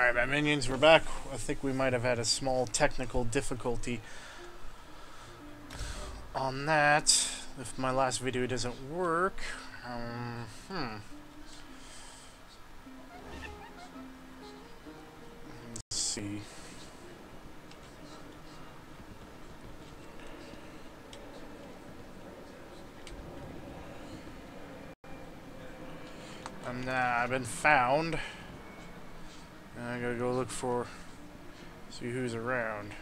Alright, my minions, we're back. I think we might have had a small technical difficulty on that. If my last video doesn't work. Let's see. I've been found. I gotta go look for, see who's around.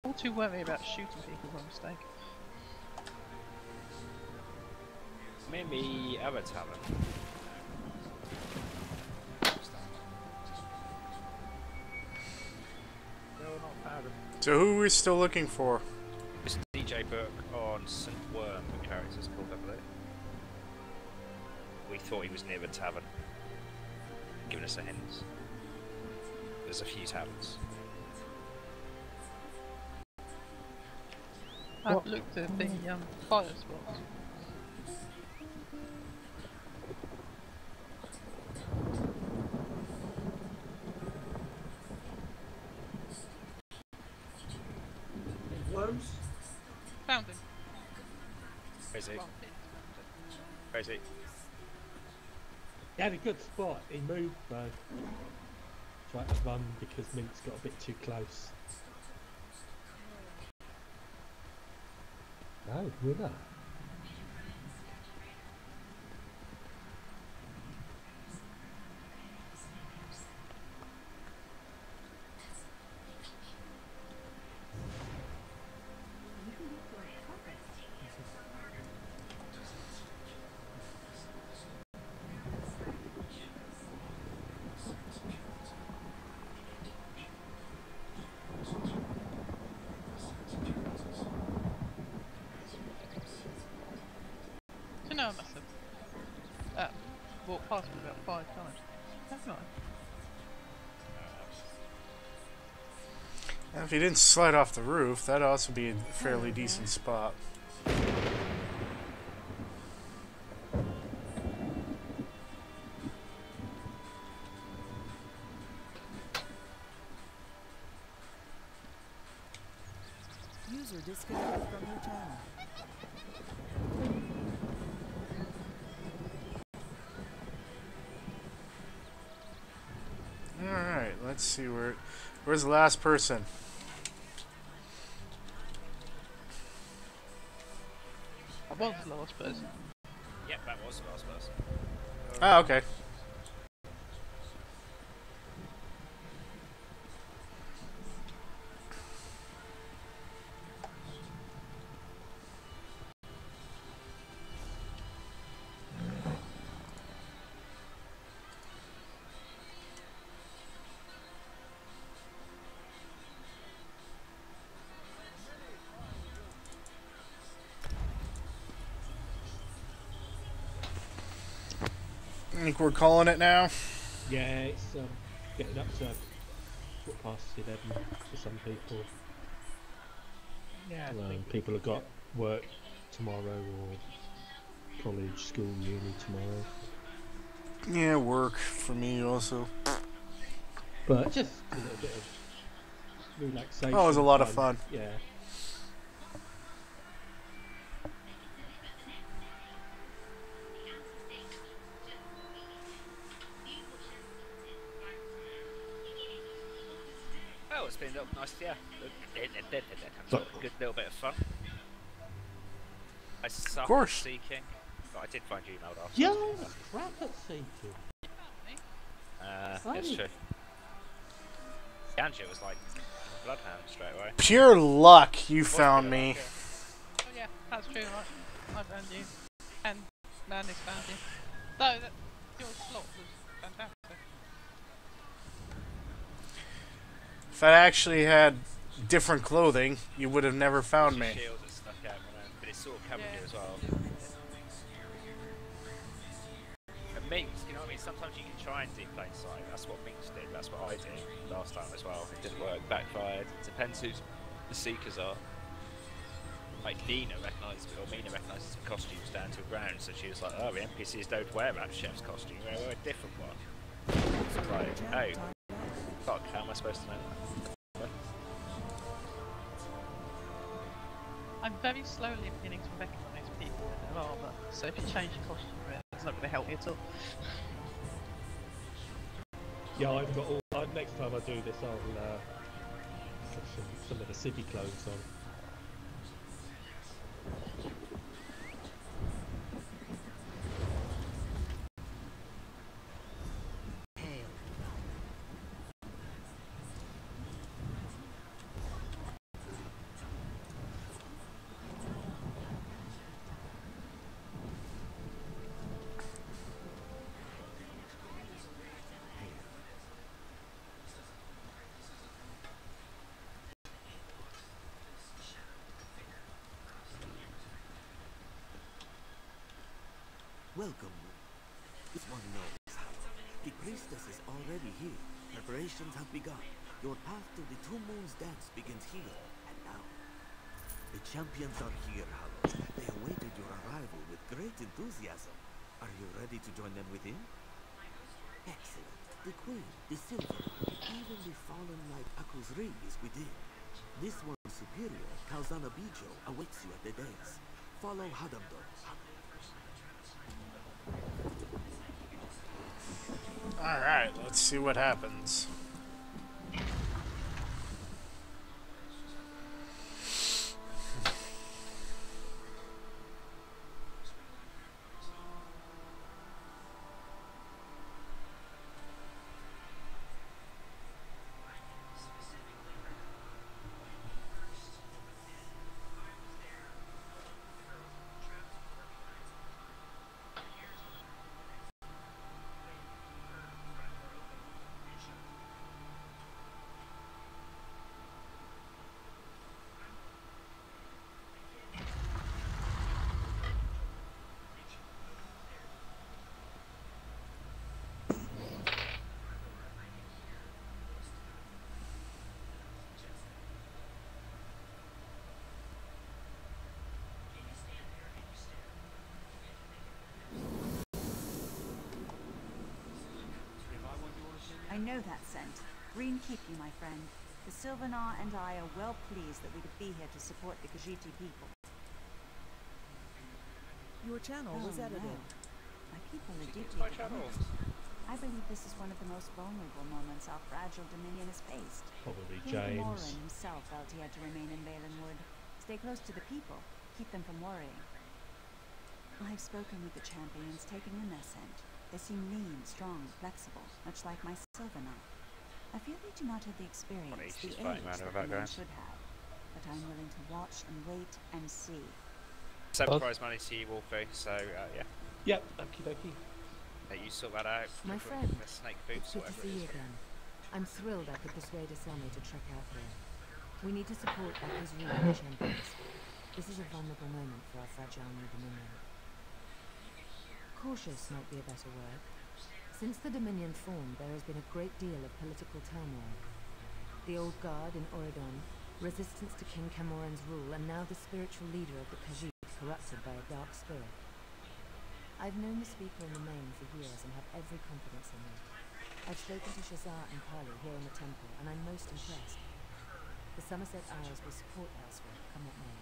All too worried about shooting people by mistake. Maybe other talent. No, not powder. So who are we still looking for? It's DJ book on St. Worm, the character's called, I believe. We thought he was near the tavern. Giving us a hint. There's a few taverns. I've looked at the fire spots. Worms? Found him. Where is he? Well, Where is he? He had a good spot. He moved though. Tried to run because Mink's got a bit too close. No, winner. No, I must have walked past me about 5 times. Haven't I? If you didn't slide off the roof, that'd also be a fairly decent spot. User disconnected from your channel. Alright, let's see where's the last person? I was the last person. Yep, that was the last person. Ah, okay. I think we're calling it now. Yeah, it's getting up to 11:15 for some people. Yeah. People have got work tomorrow or college, school, uni tomorrow. Yeah, work for me also. But just a little bit of relaxation. Oh, it was a lot of fun. Yeah. Oh, it's been a little nice, yeah. Good little bit of fun. I suck at course. seeking, but I did find you emailed after. Yeah, crap at seeking. It's true. Ganja was like bloodhound straight away. Pure luck you found me. Oh yeah, that's true. I found you. And Landis found you. No, that, your slot was fantastic. If I actually had different clothing, you would have never found me. Shield that's stuck out, but it's sort of covered Yeah. you as well. And Minx, you know what I mean? Sometimes you can try and do plain sight. That's what Minx did. That's what I did last time as well. It didn't work. Backfired. It depends who the seekers are. Like Mina recognises the costumes down to the ground, so she was like, "Oh, the NPCs don't wear that chef's costume. They wear a different one." Like, oh, fuck! How am I supposed to know that? I'm very slowly beginning to recognise people with their armour, so if you change your costume, it's not going to help me at all. Yeah, I've got all. Next time I do this, I'll put some of the city clothes on. Welcome. If one knows how. The priestess is already here. Preparations have begun. Your path to the Two Moons dance begins here and now. The champions are here, Hallowed. They awaited your arrival with great enthusiasm. Are you ready to join them within? Excellent. The Queen, the Silver, even the fallen like Akuzri is within. This one's superior, Kalzana Bijo, awaits you at the dais. Follow Hadamdo. Alright, let's see what happens. I know that scent. Green keep you, my friend. The Sylvanar and I are well pleased that we could be here to support the Khajiiti people. Your channel was edited. No. My people are deeply My channel. divided. I believe this is one of the most vulnerable moments our fragile Dominion has faced. Probably King James. Moran himself felt he had to remain in Valenwood. Stay close to the people. Keep them from worrying. I've spoken with the champions, taken in their scent. They seem lean, strong, flexible, much like my Sylvanar. I feel they do not have the experience, She's the fighting age around that her the men background. should have. But I'm willing to watch and wait and see. 7 prize money to you, Wolfie, so yeah. Yep, okie dokie. You sort that out. My with friend, the snake It's boots, good to whatever see it you is. again. I'm thrilled I could persuade Asami to trek out here. We need to support Echo's rule and champions. This is a vulnerable moment for our fragile new Dominion. Cautious might be a better word. Since the Dominion formed, there has been a great deal of political turmoil. The Old Guard in Oregon, resistance to King Camoran's rule, and now the spiritual leader of the Khajiit corrupted by a dark spirit. I've known the speaker in the main for years and have every confidence in him. I've spoken to Shazar and Kali here in the temple, and I'm most impressed. The Somerset Isles will support elsewhere, come what may.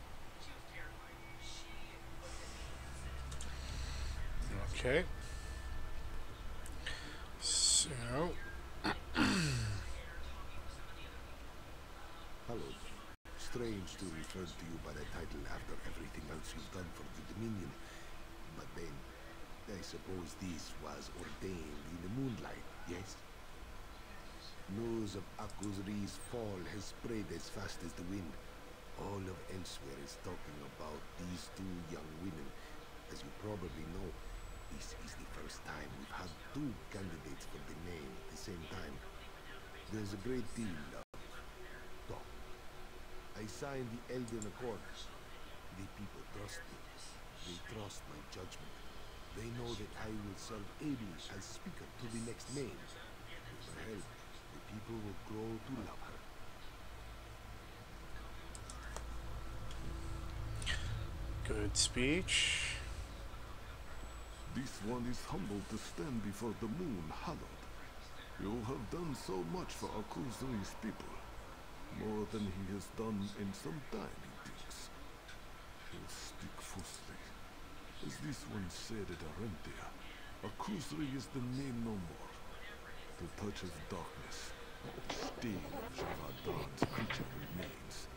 Okay. So, Hallowed. Strange to refer to you by the title after everything else you've done for the Dominion. But then, I suppose this was ordained in the moonlight, yes? News of Akuzri's fall has spread as fast as the wind. All of elsewhere is talking about these two young women. As you probably know, This is the first time we've had two candidates for the name at the same time. There's a great deal of talk. I signed the Elden Accord. The people trust me. They trust my judgment. They know that I will serve ably as speaker to the next name. With my help, the people will grow to love her. Good speech. This one is humbled to stand before the moon, Hallowed. You have done so much for Akuzuri's people. More than he has done in some time, he thinks. He'll speak falsely. As this one said at Arentia, Akuzuri is the name no more. The touch of darkness, the stain of Javadan's creature remains.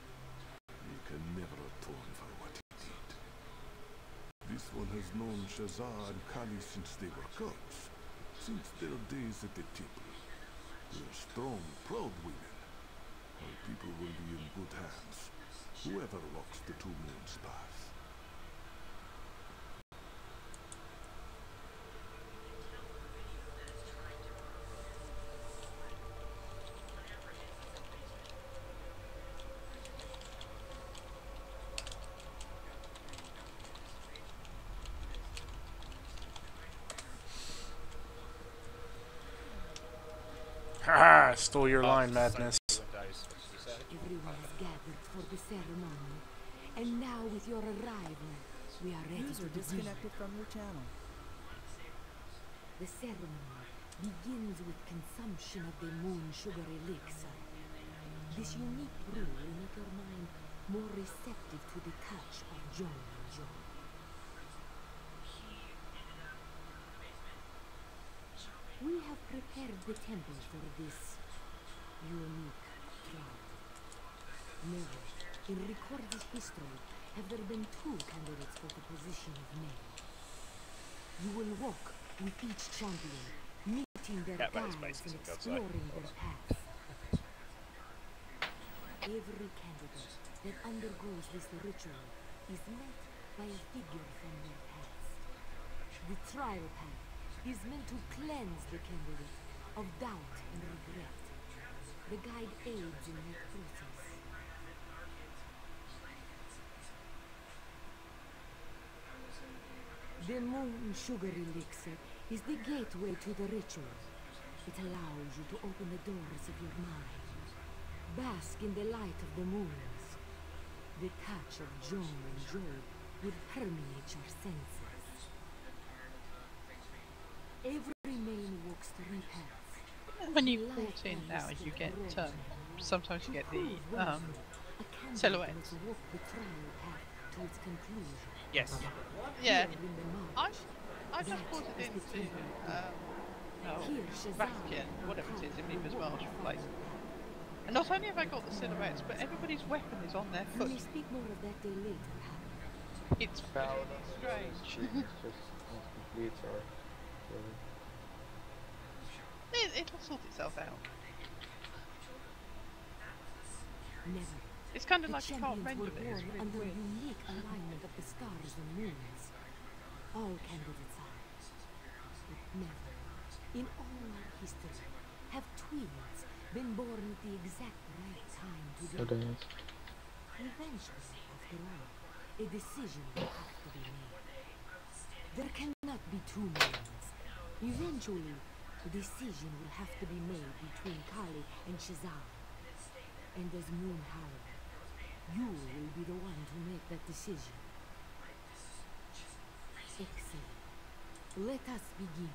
He can never atone for what he did. This one has known Shazar and Kali since they were cubs, since their days at the temple. They are strong, proud women. Our people will be in good hands, whoever walks the Two Moons path. Haha, stole your line, Madness. Everyone is gathered for the ceremony, and now with your arrival, we are ready to begin. Disconnected from your channel. The ceremony begins with consumption of the moon sugar elixir. This unique brew will make your mind more receptive to the touch of joy and joy. We have prepared the temple for this unique trial. Never, in recorded history, have there been two candidates for the position of mayor. You will walk with each champion, meeting their guides and exploring their paths. Every candidate that undergoes this ritual is met by a figure from their past. The trial path is meant to cleanse the candidate of doubt and regret. The guide aids in that process. The moon sugar elixir is the gateway to the ritual. It allows you to open the doors of your mind. Bask in the light of the moons. The touch of joy and joy will permeate your senses. Every man walks three paths. When you port in now, you get sometimes you get the silhouettes. Yes. Yeah. I just ported into Vatican, whatever it is, in Reaper's Marshal place. And not only have I got the silhouettes, but everybody's weapon is on their foot. We speak more of that day later. It's strange. It'll sort itself out. Never. It's kind of The like you can't champions render were it. It's born really under weird. unique alignment of the stars and moons. All candidates are. But never, in all our history, have twins been born at the exact right time to do it. Eventually, after all, a decision will have to be made. There cannot be two moons. Eventually, a decision will have to be made between Kali and Shazam. And as Moon Howard, you will be the one to make that decision. Excellent. Let us begin.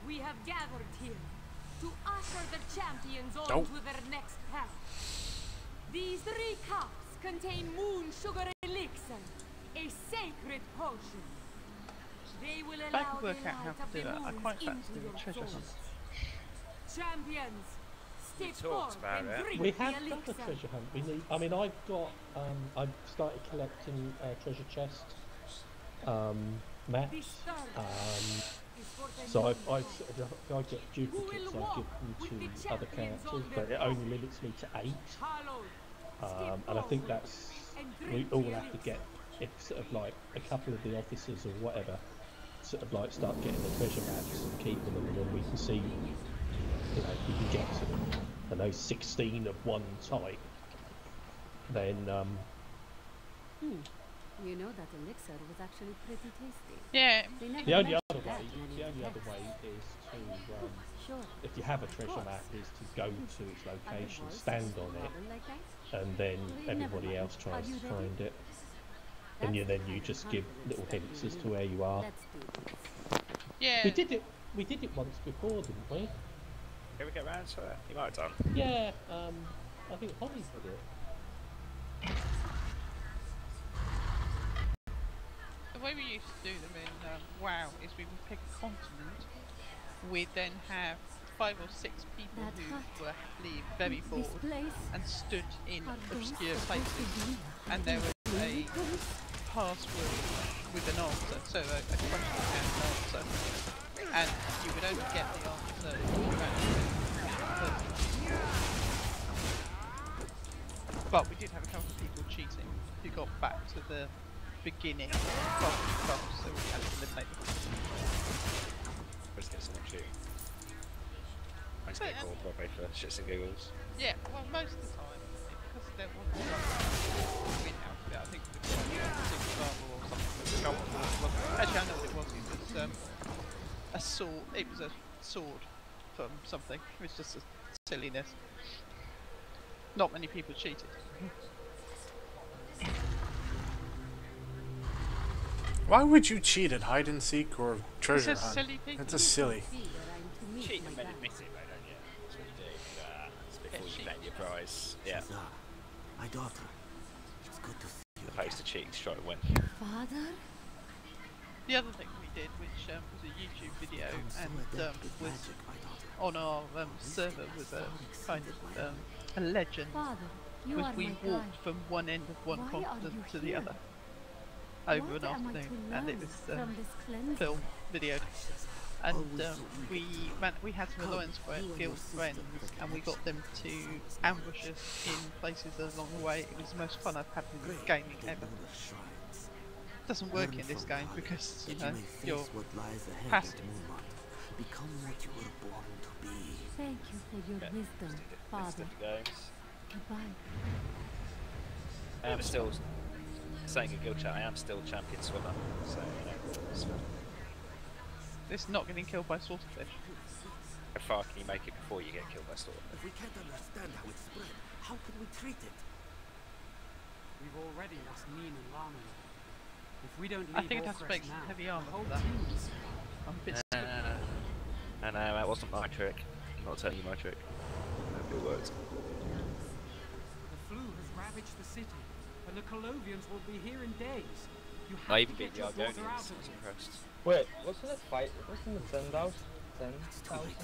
We have gathered here to usher the champions on Nope. to their next path. These 3 cups contain moon sugar elixir, a sacred potion. They will If I allow could work the out how light to of do the it, I moon quite fancy into doing your treasure souls. hunt. Champions, step talked forth about and it. drink We the have done elixir. the treasure hunt. We need. I mean, I've got. I've started collecting treasure chest maps. This thirst is for the So moon I god. get duplicates. I give them to other characters, but it only limits me to 8. Hallowed, step And I think forward that's. and We drink all the have to get if sort of like a couple of the officers or whatever sort of like start getting the treasure maps and keeping them, and then we can see, you know, if we can get sort of, I know, 16 of one type, then You know that elixir was actually pretty tasty. Yeah. They never the only mentioned other that way, in any the of only the other way texts. is to, Sure. if you have a treasure course. map, is to go to its Are the location, walls stand supposed on to it, bubble like that? and then Never everybody mind. else Are tries you to ready? find it. That's And the then you kind of just give confidence little that hints we as to need. where you are. Let's do this. Yeah. We did it once before, didn't we? Can we get round to it? You might have done. Yeah, I think Holly did it. The way we used to do them in WoW is we would pick a continent. We'd then have 5 or 6 people That who hut. were happily very This bored place. and stood in Are those obscure supposed to places, be and there was a really close? password with an answer, so a question and an answer, and you would only get the answer if you actually but we did have a couple of people cheating who got back to the beginning stuff, so we had to eliminate them. Let's get someone shooting. Let's But, get called probably for shits and giggles. Yeah, well, most of the time, because there wasn't like win out of it, I think it was like a single armor or something. Actually, I know what it was. It was a sword. It was a sword from something. It was just a silliness. Not many people cheated. Why would you cheat at hide and seek or treasure It's a hunt? silly thing. It's a silly. Cheat and then admit it, though, don't you? That's what you do. It's before you claim your prize. Yeah. Shazar, my daughter. It's good to see you. Opposed to cheating to try to win. Father? The other thing we did, which was a YouTube video, Become so and adept with was magic, my daughter. on our server, was a kind of a legend. Father, you Was are we my walked guide. from one end of one Why are continent you to the here? other over What an am I to afternoon, and it learn was from this cleanser? film video. And Always so eager we had some Alliance Guild friends, and we got them to ambush us in places along the way. It was the most fun I've had with gaming ever. Shrines. Doesn't work Learn in this from game Holly, because that you know may face you're what lies ahead passive. at Moonmont. Become what you were born to be. Thank you for your Yeah, wisdom, Let's Father. do the games. Goodbye. I am still saying in guild chat. I am still champion swimmer. So you know, it's fun. It's not getting killed by swordfish. How far can you make it before you get killed by swordfish? If we can't understand how it spread, how can we treat it? We've already lost Neen and Lana. If we don't leave I think it has to Orcrest make now, heavy the armor whole for that. team is I'm a bit No, that wasn't my trick. I'm not telling you my trick. I hope it worked. The flu has ravaged the city, and the Colovians will be here in days. You have I to even get beat the your daughter Argonians. I out was of here. impressed. Wait, wasn't it fight? Wasn't it 10,000? 10,000?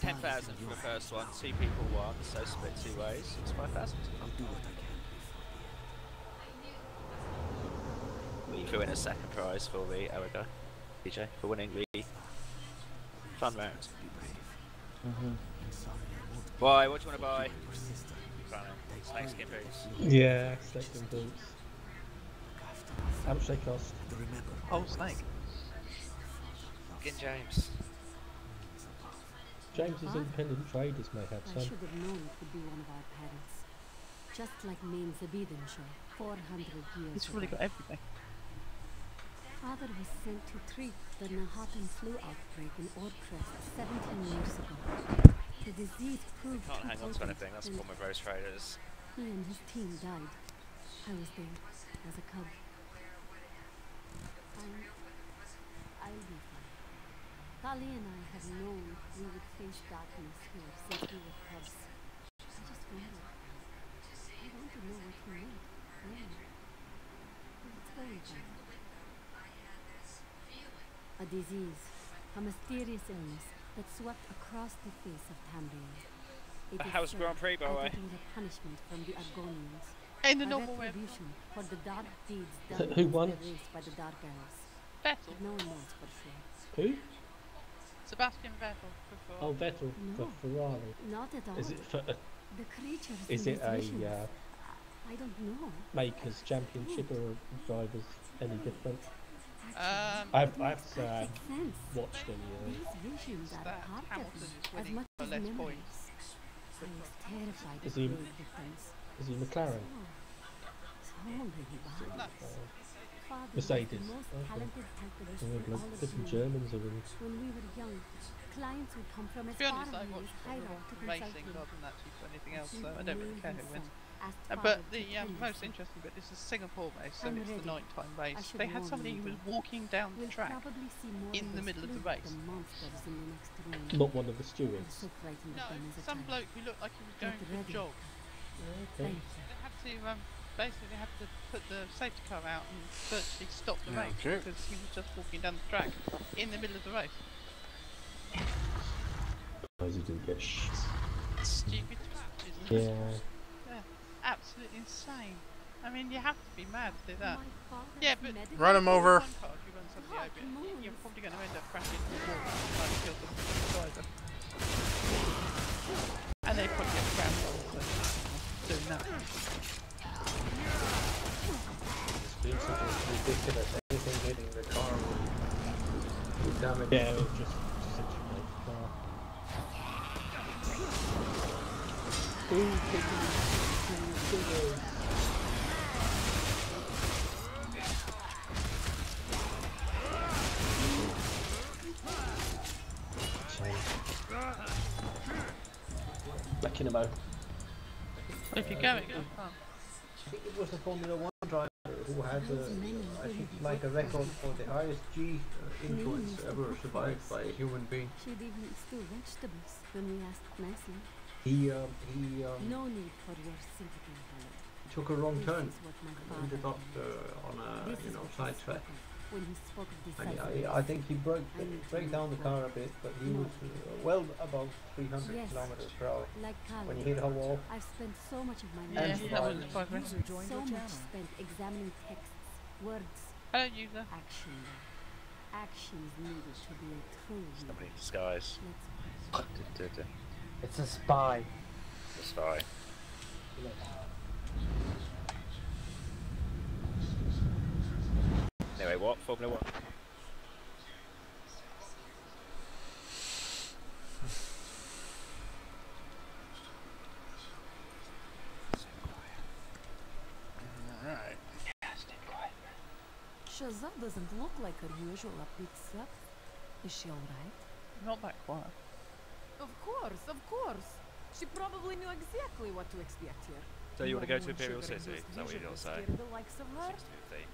10,000 for the first one, 2 people won, so split 2 ways. It's 5,000. I'll do what I can. We threw in a second prize for the Rawl'kha, DJ, for winning the fun round. Be brave. Mm-hmm. I'm sorry I won't Why? What do you want to buy? your sister. Snake skin boots. Yeah, snake and boots. How much they cost? And remember, whole snake. Skin James. James's independent traders may have I some. should have known it would be one of our parents. Just like Main Zabiden show, 400 years It's really ago. got everything. Father was sent to treat the Nahaten flu outbreak in Orcrest 17 years ago. The disease proved Can't too hang on to potent anything, that's the and problem with those traders. he and his team died. I was there as a cub. I'll be fine. Kali and I have known we would face darkness here since we were cubs. I just wonder. I want to know what he meant. Really. It's very bad. A disease, a mysterious illness that swept across the face of Tamriel. It is How's said Grand Prix, by the way? it was a punishment from the Argonians. In the A normal way. retribution for the dark deeds done Who against won? the race by the Dark Elves. Vettel. But no one knows for sure. Who? Sebastian Vettel for Oh, Vettel for No. Ferrari. Not at all. Is it for? The creatures Is in it these a visions, I don't know. Makers Championship or drivers any different? Um, I've watched any These visions are that part of Hamilton me, is as winning much for as less memories. points. I was terrified Is of he- road victims. Is he McLaren? So really bad. Nuts. Father Mercedes. was the most Okay. talented typist Oh, in look, all of different Europe. Germans are in. When we were young, clients would come from To as be far honest, I away as watched High Formula Rock to 1 consult racing him. rather than actually for anything else, He so I don't really named care who himself, wins. asked But Father the to tell most himself. interesting bit is the Singapore race, so I'm it's the ready. nighttime I race. should They had warn somebody you who was though. walking down the We'll track probably see more in of the those middle of the fluke race. than monsters in the next room. Not one of the I was stewards. so frightened No, of them as a some child. bloke who looked like he was Get going for a ready. jog. Okay. Thank you. They had to basically they had to put the safety car out and virtually stop the race Okay. because he was just walking down the track in the middle of the race. Guys who do get Stupid twat, isn't it? Yeah. Yeah, absolutely insane. I mean, you have to be mad to do that. My father's Yeah, but medical Run him over. one car, if you run somebody God, over, moons. you're probably going to end up crashing into the wall and trying to kill the driver. And they probably get crammed on for doing that. The speed is just ridiculous. Anything hitting the car will damage. Yeah, it was just such a great car. Ooh, taking figures. Backing him out. If you go, it goes fast. I think it was a Formula 1 driver who had, I think, like a record for the highest G influence ever survived by a human being. She'd even steal vegetables when we asked nicely. He No need for your sympathy, Hallowed. took a wrong This turn. is what my father Ended up told me. on a This is what he side track. spoke of when he spoke of And decisiveness. I think he broke down the car a bit, but he was well above 300 Yes. kilometers per hour. Like When Hallowed, you hit a wall, I've spent so much of my Yeah, And life, that was quite User aggressive. joined so your much channel. spent examining texts, words, Hello, user. action. Action is needed to be a true Somebody leader. in disguise. Let's pray. it's a spy. The spy. Anyway, what? Formula 1? Alright. Shazza doesn't look like her usual upbeat self. Is she alright? Not that quiet. Of course, of course. She probably knew exactly what to expect here. So you want to go to No Imperial sugar City? induced Is that what vision you're will saying? scare the likes of her. Seems to be the theme.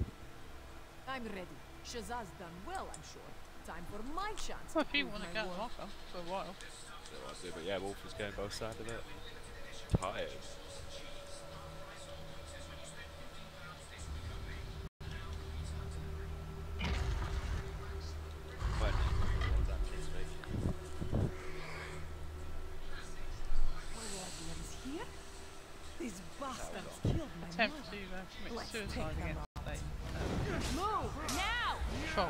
I'm ready. Shazza's done well, I'm sure. Time for my chance. Well, if you prove want to my go, worth. I'll go for a while. So I do, but yeah, Wolf is going both sides of it. Tired. Well done, Kingsby. Rawl'kha is here? These bastards killed my Attempt mother. to commit Let's suicide take them against out. a Move! Now! troll.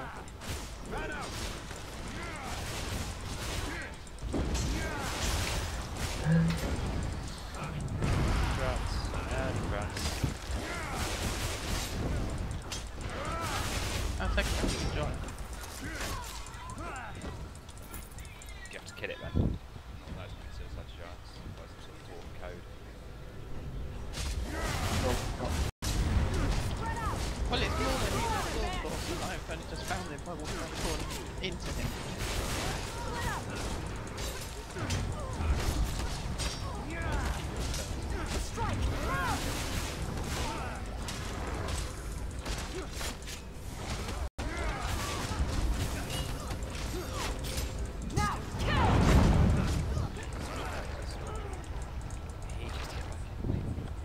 Rats. And rats. I'll take it to the joint. You have to kill it then. Otherwise you can suicide giants. Otherwise some sort of talk code. Well, it's more than he's a source boss. I've only just found him by walking around the corner into him. Now! Kill! He just hit back.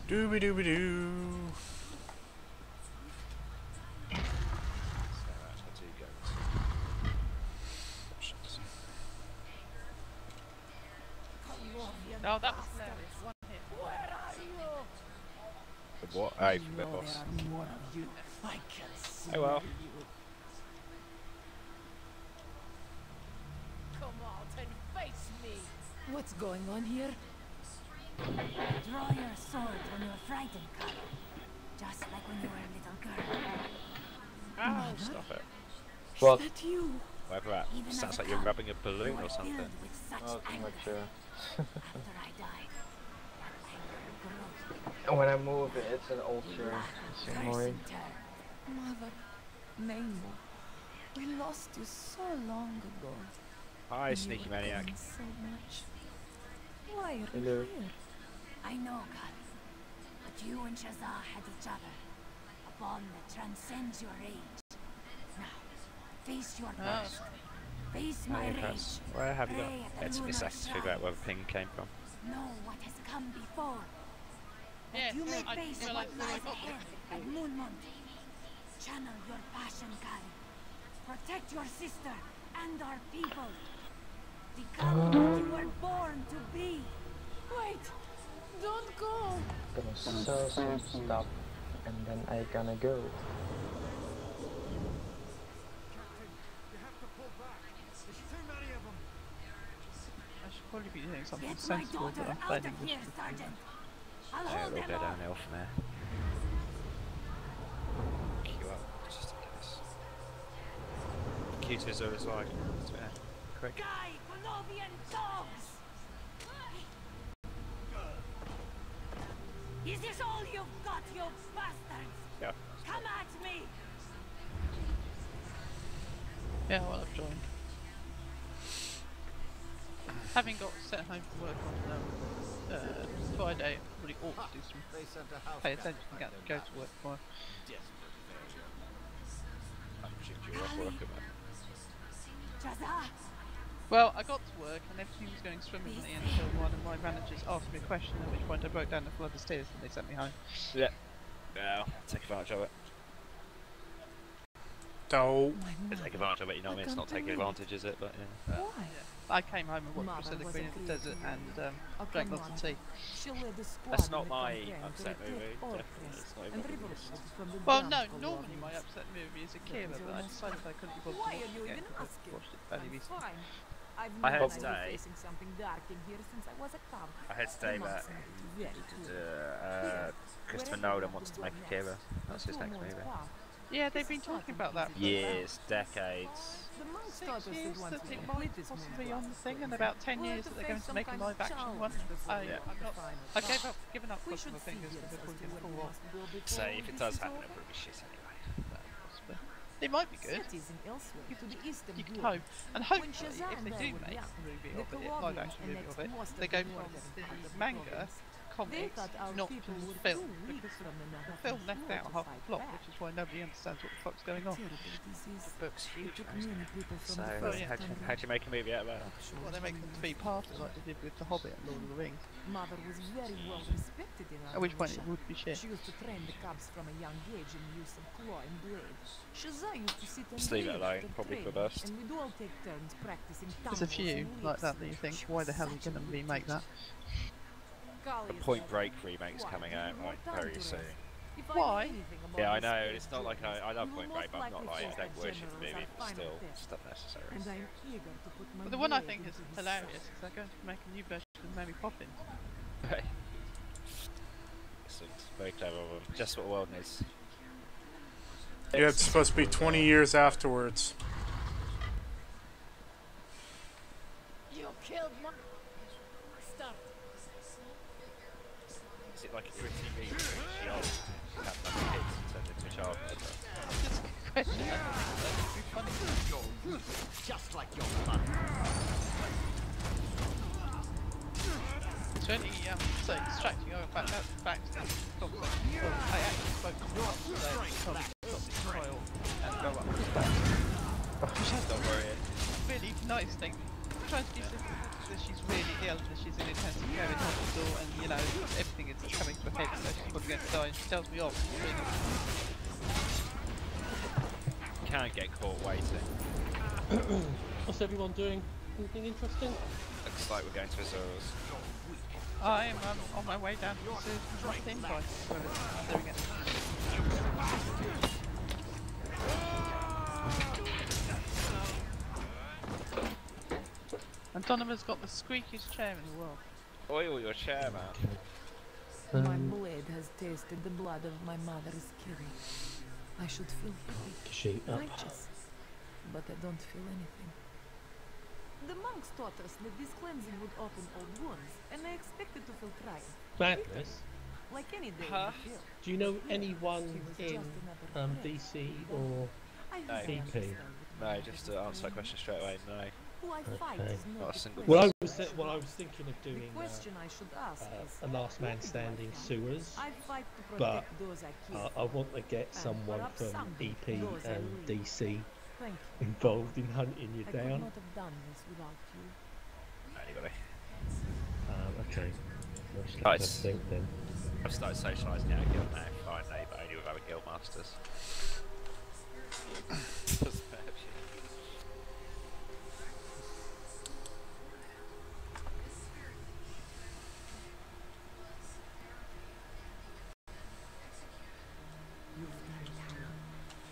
Dooby dooby doo. So that's got 2 guns. Options. Oh, that was hilarious. One hit. Where are you? The what? Hey, from the No, boss. there are more of you. I can smell Oh well. you. Come out and face What's going on here? Draw your sword when you're frightened, Carl. Just like when you were a little girl. Oh, stop it. What? Is that you? Whatever that. Even Sounds as like a you're cub, rubbing a balloon you or were something. filled with such Oh, anger. not sure. After I died, that anger grew. When I move, it's an ulcer. It's annoying. Mother, Maimbo, we lost you so long ago. Hi, You sneaky were maniac. gone so much. Why are you Hello. here? I know, Carl. But you and Shazar had each other. A bond that transcends your age. Now, face your past. Face my Hey, rage. Chris, where have you Pray gone? at the It took me a lunar second to figure out where the shrines. ping came from. Know what has come before. That Yes, you may I face didn't what realise that I lies got ahead this. at Moonmont. Channel your passion, Carl. Protect your sister and our people. Become what you were born to be. Wait! Don't go! Gonna sell some stuff and then I gonna go. I should probably be doing something Get my sensible, but daughter I'm out planning of this here, to Sergeant. I'll Yeah, hold it'll them go all. downhill from there. Queue up just in case. Q2's always like, quick. Die, Colovian dogs! Is this all you've got, you bastards? Yeah. Come at me! Yeah, well, I've joined. Having got sent home from work on Friday, I really ought to do some pay attention and go to work tomorrow. I presumed you were off work at Shazar! Well, I got to work and everything was going swimmingly until one of my managers asked me a question, at which point I broke down a flood of tears and they sent me home. Yeah. Yeah, take advantage of it. Oh. Take advantage of it, you know what I mean? It's not taking advantage, is it? But yeah. Why? I came home and watched Mother Priscilla was Queen a of the great Desert hero. and Oh, drank come lots of on. tea. She'll lead the squad That's not when my they come upset to movie, retake all definitely. place It's not and even revolution from the Well, ground no, for normally Colovians. my upset movie is Akira, but I decided I couldn't be bothered Why to are you watch it even again 'cause asking? I watched it fairly I'm recently. fine. I've I known heard I'd be today- facing something dark in here since I was a cub. I heard today The that monks make it very clear. Christopher Wherever Nolan we wants to go make next, Akira. That's his the next Moon's movie. path. Yeah, they've been talking about that for Years, decades. The monks 6 taught us years that once that we it complete might this moon's possibly on the path, thing, and about 10 we'll years have that to they're going face to some make a kind of live action challenge one. before I, we Yeah. I'm not, find I the gave path. up, given up We crossing should my see fingers here for as the to full where we war. must go before So if it this does is happen, over. it'll probably be shit anyway. Possibly. It might be good. Cities in Elsewhere to the east of You could Europe. hope. And When hopefully, Shazar if and they I do were make young, a movie the of it, live Colovians action movie annexed of it, most they of go the from northern part of the the manga, province. They comics, thought our not people from were the film, too weak because from the the Nahakan film left floor out to half the fight plot, back. which is why nobody understands what the fuck's going on. Terrible disease. The book's It huge. took many people from So the first how'd you make a movie out of that? Well, they make them three-parters like they did with The Hobbit and Lord of the Rings. Mother was very well respected in our At which point it militia. would be shit. She used to train the cubs from a young age in use of claw and blade. Shazar used to sit and Just leave it read alone, after probably for training, best. and we'd all take turns practicing There's a tumbles few and like that leaps. that you think, She why was the hell are you such a going to good remake that? Golly, The it's Point like, Break remake's why? coming Give out you more like time very to soon. rest. If I Why? know anything about Yeah, I these know. space It's not like journeys, I love you will Point Break, most but I'm not likely like I face don't the worship the generals movie, our but final still test. stuff necessary. And I'm eager to put my But the one I blade think is into his hilarious side. is they're going to make a new version of Mary Poppins. Right. Excellent. Very clever of them. Just what the world needs. Yeah, it's supposed to be 20 years afterwards. You killed my... Stop. Is it like a gritty movie? She old. She had nothing kids and turned into a child. Just a question. That'd be funny. Just like your mother. It's really so distracting. Oh, in fact, that's the fact that I actually spoke to her today. She told me to stop this trial and go up. Don't worry. Really nice thing. Trying to be difficult that she's really ill and that she's in intensive care in hospital and, you know, everything is coming to a head, so she's probably going to die and she tells me off. Really. Can't get caught waiting. What's everyone doing? Anything interesting? Looks like we're going to Azores. I am on my way down to the theme park. Doing it. And Donovan's got the squeakiest chair in the world. Oil your chair, man. My blade has tasted the blood of my mother's king. I should feel happy, righteous, but I don't feel anything. The monks taught us that this cleansing would open old wounds, and I expected to feel triumph. Madness. Like any day in the field. Do you know anyone in DC or EP? No, just to answer that question straight away, no. Okay. Not a single. Well, I was thinking of doing question I should ask is, a last man standing sewers, I fight to but protect those I kill. I want to get someone from EP and DC Thank you. involved in hunting you I down. could not have done this without you. Anybody? Okay. Let's Nice. think then. I've started socialising out of guild now, finally, but only with other guild masters.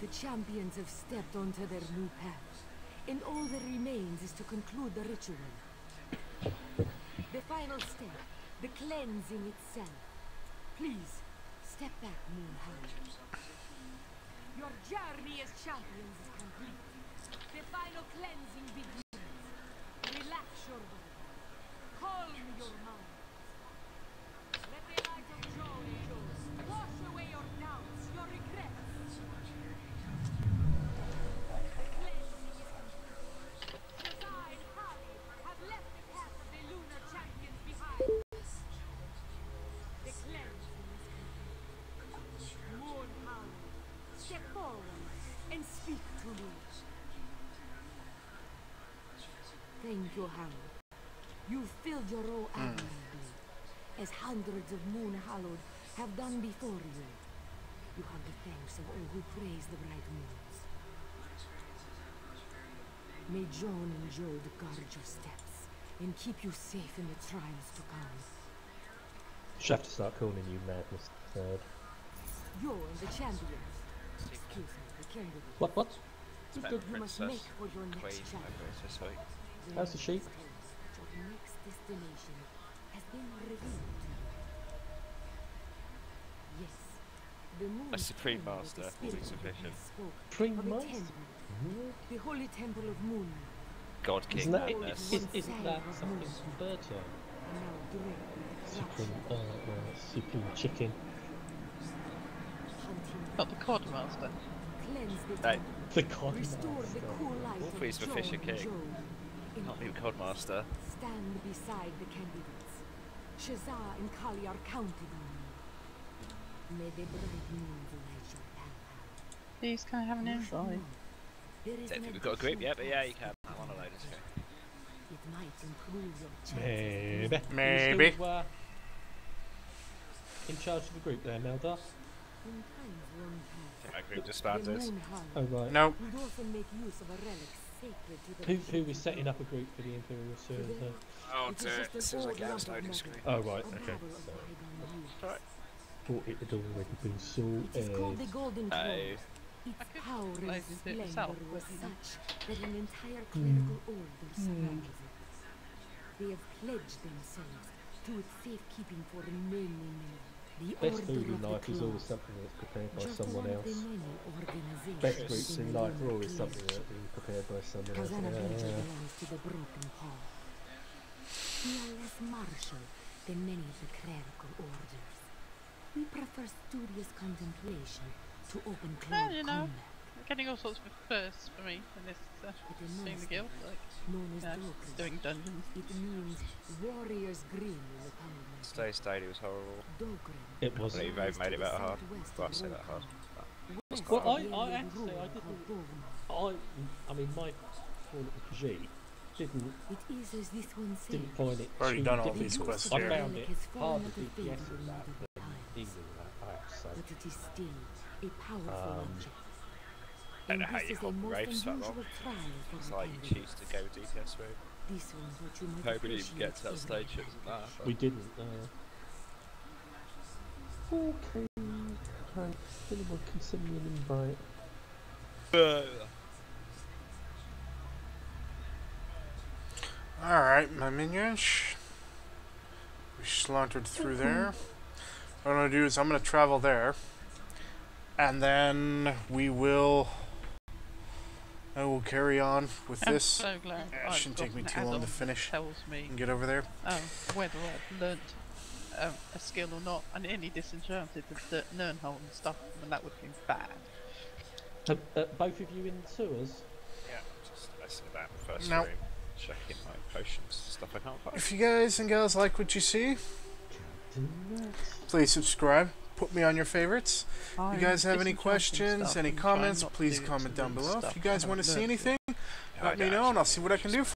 The champions have stepped onto their new path, and all that remains is to conclude the ritual. The final step, the cleansing itself. Please, step back, Moonhound. Your journey as champions is complete. The final cleansing begins. Relax your body. Calm your mind. Let the light of joy wash away your doubts, your regrets. The cleansing is complete. Shazar and Hallowed have left the path of the lunar champions behind. The cleansing is complete. Moonhound, step forward and speak to me. Thank you, Hallowed. You filled your role admirably, as hundreds of Moon Hallowed have done before you. You have the thanks of all who praise the bright moons. May John and Jode guard your steps and keep you safe in the trials to come. Should have to start calling you Madness Third. You're the champions. Excuse me, the candidate. What? You must make for your next challenge. How's the sheep? Your next destination has been revealed to you. Yes, the moon A Supreme temple Master of the will be spirit sufficient. has spoken. Supreme Of a Master? temple, the holy temple of Moon. God King Isn't that, madness. isn't that something from Birdo? And now drink with the Supreme, Supreme Chicken. Not the Codmaster. Cleanse the No. temple. The God Restore the cool light of Wolfie's the John Fisher and King. Jode. Not even Codmaster. Stand beside the candidates. Shazar and Kali are counted on you. May the bright moons light your path. These can I have an invite? There is Don't an think we've got a group additional yet, but yeah, you task can. I'm on a load of stuff. It might improve your Maybe. chances. Maybe. Are you still, in charge of the group there, Melda? In times long I think past, my group the disbanded. moon hound Oh right. No. would often make use of a relic sacred to the Who was setting up a group for the Imperial Server? I'll It do is it just as an soon as I old get lump this of loading metal, screen. Oh right, a okay. babble of bygone years. Right. Thought it had already been It is called the sorted. Golden Oh. Throne. Its could power load and into it splendor myself, was but, you know. such that an entire clerical order surrounds it. They have pledged themselves to its safekeeping for many, many. The Best Order food in of the life is Claw. always something that's prepared by Just someone one of else. the many organizations Best groups within in the life are Lunar always Clans. something that's being prepared by someone else. Kazana Ranger Yeah. belongs to the Broken Paw. We are less martial than many of the clerical orders. We prefer studious contemplation to open Well, close you know, combat. getting all sorts of firsts for me in this being the guild, like Known as just doing dungeons. It means warriors grim in the common language. Stay Stady was horrible. Dogren. It was. I believe they've made it better hard. Well, I say that hard. Well, I have to say, I didn't. I mean, my poor little Khajiit didn't It is as this one said. didn't find it. Already too done all difficult. these quests I here. found it hard to Fallen beat out of yes favour at in that modern than times. easy at that. I have to say. But it is still a powerful object. I don't know how this you is a hold most raves that long. unusual trial for It's the like you candidates. choose to go with DPS route. This one what you might Hopefully you get to that appreciate stage, every isn't that? We didn't. Okay. Right. Anyone can send me an invite. Alright, my minions. We slauntered through there. What I'm going to do is I'm going to travel there. And then I will carry on with I'm this. so glad It shouldn't take me too long to finish tells me and get over there. whether I've learnt a skill or not. I nearly disenchanted the Nernholm stuff, and that would have been bad. Both of you in the sewers? Yeah, just messing about in the first Nope. room, checking my potions, stuff I can't find. If you guys and gals like what you see, please subscribe. Put me on your favorites. If you guys have any questions, any comments, please comment down below. If you guys want to see anything, let me know and I'll see what I can do.